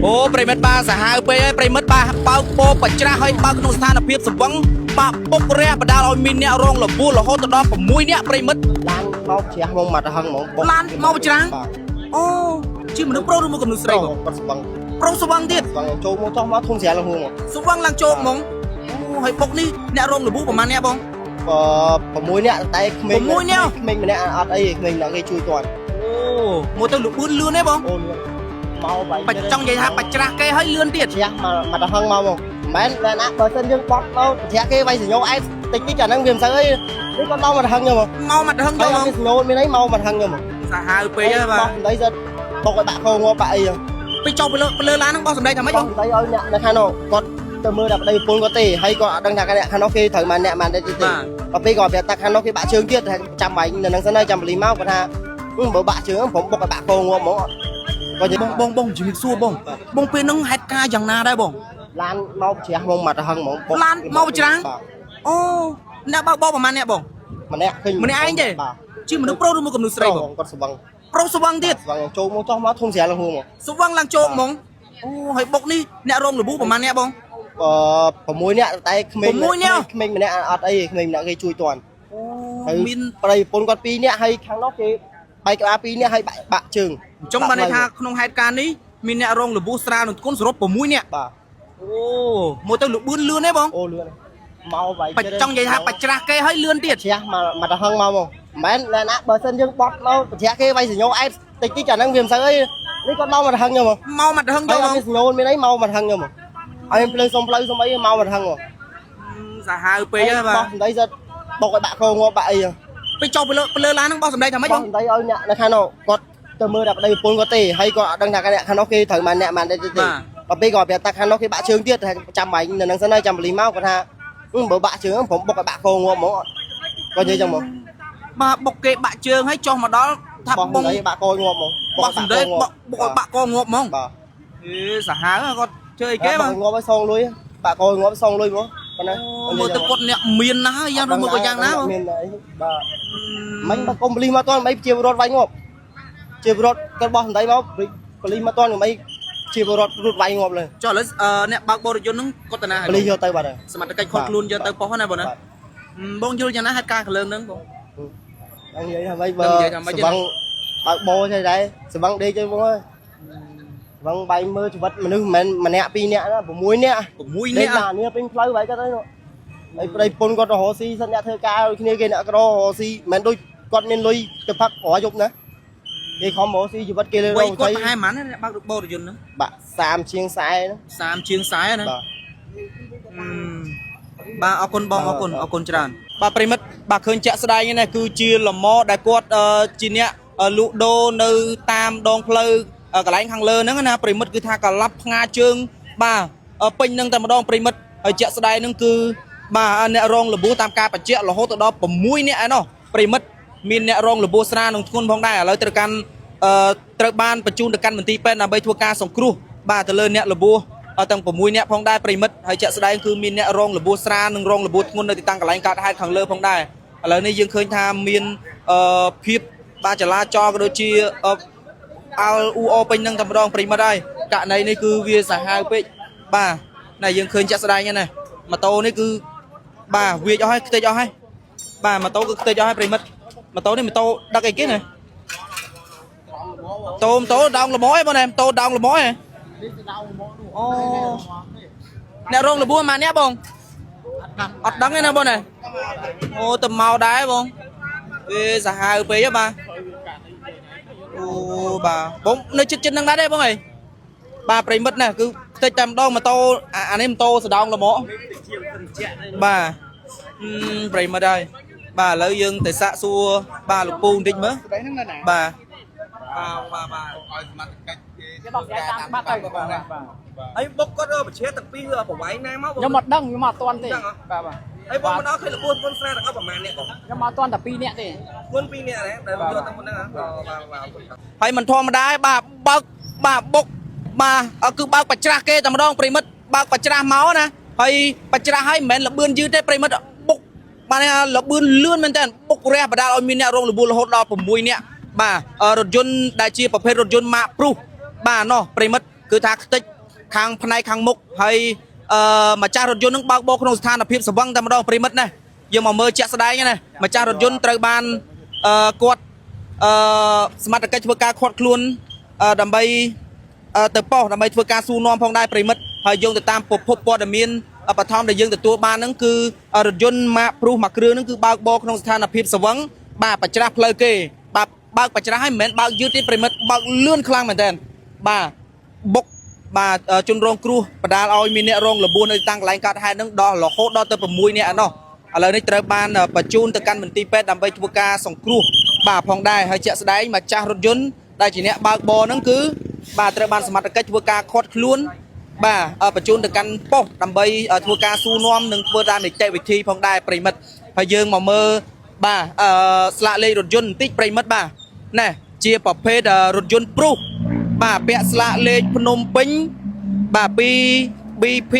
អូប្រិមិត្តបាសាហាវពេកហើយប្រិមិត្តបាបើកពោបច្រាស់ហើយបើកក្នុងស្ថានភាពសង្វឹងបាពុករះបដាលឲ្យមានអ្នករងលបួលរហូតដល់6អ្នកប្រិមិត្តឡានមកជ្រះមកមាត់ហឹងហ្មងឡានមកច្រាស់អូជាមនុស្សប្រុសឬមកមនុស្សស្រីបងគាត់ស្វឹងប្រុសស្វឹងទៀតស្វឹងចូលមកចោះមកធំស្រាលឡើងហួងស្វឹងឡើងចូលហ្មងអូហើយបុកនេះអ្នករងលបួលប្រហែលអ្នកបង6អ្នកតែក្មេង6អ្នកក្មេងម្នាក់អត់អីក្មេងអ្នកគេជួយទាន់អូមកទៅលបួលលឿនទេបងអូលឿនមកបាយបាច់ចង់និយាយថាបាច់ច្រាស់គេឲ្យលឿនទៀតជ្រះមកហឹងមកហ្មងមិនមែនណាបើសិនយើងបត់មកជ្រះគេវាយសញ្ញោឯងតិចតិចអាហ្នឹងវាមិនសូវអីនេះគាត់ដល់មកហឹងហ្មងមកមកហឹងចូលហ្មងសញ្ញោមានអីមកហឹងហ្មងសាហាវពេកហើយបាទបោះសម្ដីសិតបុកឲ្យបាក់ខោងាប់បាក់អីពីចុះទៅលើឡានហ្នឹងបោះសម្ដីថាម៉េចបងសម្ដីឲ្យអ្នកនៅខាងនោះគាត់ទៅមើលដល់ប្តីប្រពន្ធគាត់ទេហើយគាត់អត់ដឹងថាអ្នកខាងនោះគេត្រូវមកអ្នកមកទេដល់ពេលគាត់ប្រាប់ថាខាងនោះគេបាក់ជើងទៀតចាំបាញ់នៅនឹងសិនហើយចាំបលីមកគាត់ថាបើបាក់ជើងผมបុកឲ្យបាក់ខោងាប់ហ្មងគាត់បងជំរាបសួរបងពេលហ្នឹងហេតុការយ៉ាងណាដែរបងឡានមកជ្រះមកមាត់ហឹងហ្មងឡានមកច្រាស់អូអ្នកបើកបោកប្រហែលអ្នកបងម្នាក់ឃើញម្នាក់ឯងទេជាមនុស្សប្រុសឬមកមនុស្សស្រីបងគាត់ស្វឹងប្រុសស្វឹងទៀតស្វឹងចូលមកចោះមកធំស្រាលឡើងហួងស្វឹងឡើងចូលហ្មងអូហើយបុកនេះអ្នករងលបួលប្រហែលអ្នកបង6អ្នកតែក្មេង6អ្នកក្មេងម្នាក់អត់អីក្មេងម្នាក់គេជួយទាន់អូមានប្តីប្រពន្ធគាត់2អ្នកហើយខាងនោះគេបែកក្បាល2អ្នកហើយបាក់ជើងអញ្ចឹងបានន័យថាក្នុងហេតុការណ៍នេះមានអ្នករងលបួលស្រាលនឹងធ្ងន់សរុប6អ្នកបាទអូមកទៅលបួលលឿនទេបងអូលឿនមកវាយបាច់ចង់និយាយថាបាច់ច្រាស់គេឲ្យលឿនទៀតជ្រះមកហឹងមកហ្មងមិនមែនណាបើសិនយើងបត់មកជ្រះគេវាយសញ្ញោឯងតិចតិចអាហ្នឹងវាមិនសូវអីនេះគាត់ដល់មកហឹងហ្មងមកមកហឹងចូលហ្មងសញ្ញោមានអីមកមកហឹងហ្មងឲ្យភ្លើងសុំផ្លូវសុំអីមកមកហឹងហ្មងសាហាវពេកហើយបាទបោះសម្ដីសិតបុកឲ្យបាក់ខោងាប់បាក់អីពីចុះទៅលើឡានហ្នឹងបោះសម្ដីថាម៉េចបងសម្ដីឲ្យអ្នកនៅខាងនោះគាត់ទៅមើលដល់ប្តីប្រពន្ធគាត់ទេហើយគាត់អត់ដឹងថាអ្នកខាងនោះគេត្រូវមកអ្នកទេដល់ពេលគាត់ប្រាប់ថាខាងនោះគេបាក់ជើងទៀតចាំបាញ់នៅនឹងសិនហើយចាំបលីមកគាត់ថាបើបាក់ជើងผมបុកឲ្យបាក់ខោងាប់ហ្មងគាត់និយាយចឹងហ្មងបាទបុកគេបាក់ជើងហើយចុះមកដល់ថាបងបាក់កងាប់ហ្មងបោះសម្ដីបុកឲ្យបាក់កងាប់ហ្មងបាទអេសាហាវគាត់ធ្វើអីគេបាទងាប់ឲ្យសងលុយបាក់កងាប់សងលុយហ្មងប៉ុណ្ណាមើលទៅគាត់អ្នកមានណាស់យ៉ាងនោះមើលក៏យ៉ាងណាមានអីបាទមិញបើកុំបលីមកតន់មិនជារត់វាយងាប់ជារត់គាត់បោះសម្ដីមកបលីមកតន់មិនជារត់រត់វាយងាប់លើចុះឥឡូវអ្នកបើកបរយន្តហ្នឹងគាត់ទៅណាបលីយកទៅបាត់ហើយសមត្ថកិច្ចខុសខ្លួនយកទៅប៉ុស្តិ៍ណាបងណាបងយល់យ៉ាងណាហេតុការណ៍កលើងហ្នឹងបងនិយាយថាម៉េចបើស្វឹងបើកបោទេដែរស្វឹងដេកទៅបងអើយស្វឹងបាយមើលជីវិតមនុស្សមិនមែនម្នាក់2នាក់ណា6នាក់ណានេះពេញផ្លូវបាយគាត់ទៅនោះហើយប្តីប្រពន្ធគាត់ទៅរកស៊ីសិនអ្នកធ្វើការឲ្យគ្នាគេអ្នកក្ររកស៊ីមិនដូចគាត់មានលុយទៅផឹករយប់ណាគេខំរកស៊ីជីវិតគេលើរងគាត់ប្រហែលប៉ុន្មានបើកបរយន្តហ្នឹងបាក់30ជាង40 30ជាង40ណាបាទអរគុណបងអរគុណច្រើនបាទប្រិមិត្តបាទឃើញចាក់ស្ដែងនេះគឺជាលម៉ដែលគាត់ជាអ្នកលក់ដូរនៅតាមដងផ្លូវកន្លែងខាងលើហ្នឹងណាប្រិមិត្តគឺថាកលាប់ផ្ងាជើងបាទពេញនឹងតែម្ដងប្រិមិត្តហើយជាក់ស្ដែងហ្នឹងគឺបាទអ្នករងលបួលតាមការបញ្ជាក់រហូតដល់6អ្នកឯណោះប្រិមិត្តមានអ្នករងលបួលស្រាលនឹងធ្ងន់ផងដែរឥឡូវត្រូវបានបញ្ជូនទៅកាន់មន្ទីរពេទ្យដើម្បីធ្វើការសង្គ្រោះបាទទៅលើអ្នកលបួលទាំង6អ្នកផងដែរប្រិមិត្តហើយជាក់ស្ដែងគឺមានអ្នករងលបួលស្រាលនិងរងលបួលធ្ងន់នៅទីតាំងកន្លែងកើតហេតុខាងលើផងដែរឥឡូវនេះយើងឃើញថាមានភាពបាទចលាចលក៏ដូចជាអល់អ៊ូអពេញនឹងតែម្ដងប្រិមិត្តហើយករណីនេះគឺវាសាហាវពេកបាទណែយើងឃើញជាក់ស្ដែងហ្នឹងណាម៉ូតូនេះគឺបាទវាចអស់ហើយខ្ទេចអស់ហើយបាទម៉ូតូគឺខ្ទេចអស់ហើយប្រិមិត្តម៉ូតូនេះម៉ូតូដឹកអីគេណាម៉ូតូដងល្មមឯងបងណែម៉ូតូដងល្មមឯងអូអ្នករងលបួលម៉ាអ្នកបងអត់ដឹងទេណាបងណែអូទៅមកដែរបងវាសាហាវពេកហ៎បាទអូបាទបងនៅចិត្តហ្នឹងដែរទេបងអីបាទប្រិមិត្តណាគឺខ្ទេចតែម្ដងម៉ូតូអានេះម៉ូតូសដងល្មមបាទប្រិមិត្តហើយបាទឥឡូវយើងទៅសាកសួរបាទលោកពូបន្តិចមើលបាទឲ្យសមត្ថកិច្ចគេដោះស្រាយតាមច្បាប់ទៅបាទហើយបុកគាត់បញ្ជាទាំងពីរប្រវាយណាមកខ្ញុំអត់ដឹងខ្ញុំអត់ទាន់ទេបាទហើយបងមកដល់ឃើញលបួលពុនស្រាទាំងអស់ប្រហែលអ្នកបងខ្ញុំអត់ទាន់តែ2នាក់ទេពុន2នាក់ដែរដែលយកទាំងមុនហ្នឹងហើយមិនធម្មតាបាទបើកបាទបុកបាទគឺបើកបច្ច្រាស់គេតែម្ដងប្រិមិត្តបើកបច្ច្រាស់មកណាហើយបច្ច្រាស់ហើយមិនមែនលបឿនយឺតទេប្រិមិត្តបុកបាទលបឿនលឿនមែនតើបុករះបដាលឲ្យមានអ្នករងលបួលរហូតដល់6នាក់បាទរថយន្តដែលជាប្រភេទរថយន្តម៉ាកព្រុសបាទណោះប្រិមិត្ត គឺថាខ្ទេចខាងផ្នែកខាងមុខហើយម្ចាស់រថយន្តនឹងបើកបោក្នុងស្ថានភាពស្វឹងតែម្ដងប្រិមិត្តណាយើងមកមើលជាក់ស្ដែងណាម្ចាស់រថយន្តត្រូវបានគាត់សមត្ថកិច្ចធ្វើការខាត់ខ្លួនដើម្បីទៅប៉ុស្តិ៍ដើម្បីធ្វើការសួរនាំផងដែរប្រិមិត្តហើយយោងទៅតាមប្រភពព័ត៌មានបឋមដែលយើងទទួលបានហ្នឹងគឺរថយន្តម៉ាកព្រុសមួយគ្រឿងហ្នឹងគឺបើកបោក្នុងស្ថានភាពស្វឹងបាទបច្ច្រាស់ផ្លូវគេបាទបើកបច្ច្រាស់ហើយមិនមែនបើកយឺតទេប្រិមិត្តបើកលឿនខ្លាំងមែនតើបាទបុកបាទជនរងគ្រោះបដាលឲ្យមានអ្នករងរបួសនៅតាំងកន្លែងកើតហេតុហ្នឹងដល់រហូតដល់ទៅ6នាក់ឯណោះឥឡូវនេះត្រូវបានបញ្ជូនទៅកាន់មន្ទីរពេទ្យដើម្បីធ្វើការសង្គ្រោះបាទផងដែរហើយជាក់ស្ដែងម្ចាស់រថយន្តដែលជាអ្នកបើកបរហ្នឹងគឺបាទត្រូវបានសមត្ថកិច្ចធ្វើការឃាត់ខ្លួនបាទបញ្ជូនទៅកាន់ប៉ុស្តិ៍ដើម្បីធ្វើការសួរនាំនិងធ្វើតាមនីតិវិធីផងដែរប្រិមិត្តហើយយើងមកមើលបាទស្លាកលេខរថយន្តបន្តិចប្រិមិត្តបាទណែជាប្រភេទរថយន្តព្រុសបាទពាក់ស្លាកលេខភ្នំពេញបាទពី BP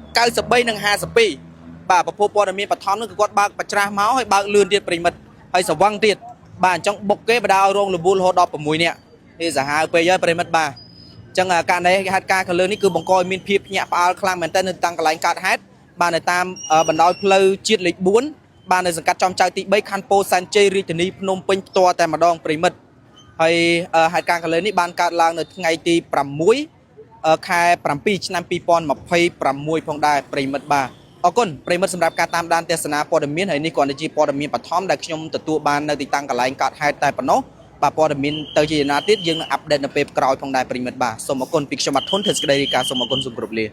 93និង52បាទប្រភពព័ត៌មានបឋមនោះគឺគាត់បើកបច្ច្រាស់មកហើយបើកលឿនទៀតប្រិមិត្តហើយស្វឹងទៀតបាទអញ្ចឹងបុកគេបដាឲ្យរងរបួសរហូតដល់6នាក់នេះសាហាវពេកហើយប្រិមិត្តបាទអញ្ចឹងករណីហេតុការណ៍ខាងលើនេះគឺបង្កឲ្យមានភាពភ្ញាក់ផ្អើលខ្លាំងមែនទែននៅតាំងកន្លែងកើតហេតុបាទនៅតាមបណ្ដោយផ្លូវជាតិលេខ4បាទនៅសង្កាត់ចំចៅទី3ខណ្ឌពោធិ៍សែនជ័យរាជធានីភ្នំពេញផ្ទាល់តែម្ដងប្រិមិត្តហើយហេតុការណ៍ខាងលើនេះបានកើតឡើងនៅថ្ងៃទី6ខែ7ឆ្នាំ2026ផងដែរប្រិមិត្តបាទអរគុណប្រិមិត្តសម្រាប់ការតាមដានទស្សនាព័ត៌មានហើយនេះគ្រាន់តែជាព័ត៌មានបឋមដែលខ្ញុំទទួលបាននៅទីតាំងកន្លែងកើតហេតុតែប៉ុណ្ណោះបាទព័ត៌មានទៅជាណាទៀតយើងនឹងអាប់ដេតនៅពេលក្រោយផងដែរប្រិមិត្តបាទសូមអរគុណពីខ្ញុំបាទធុនធ្វើសេចក្តីរាយការណ៍សូមអរគុណសូមគោរពលា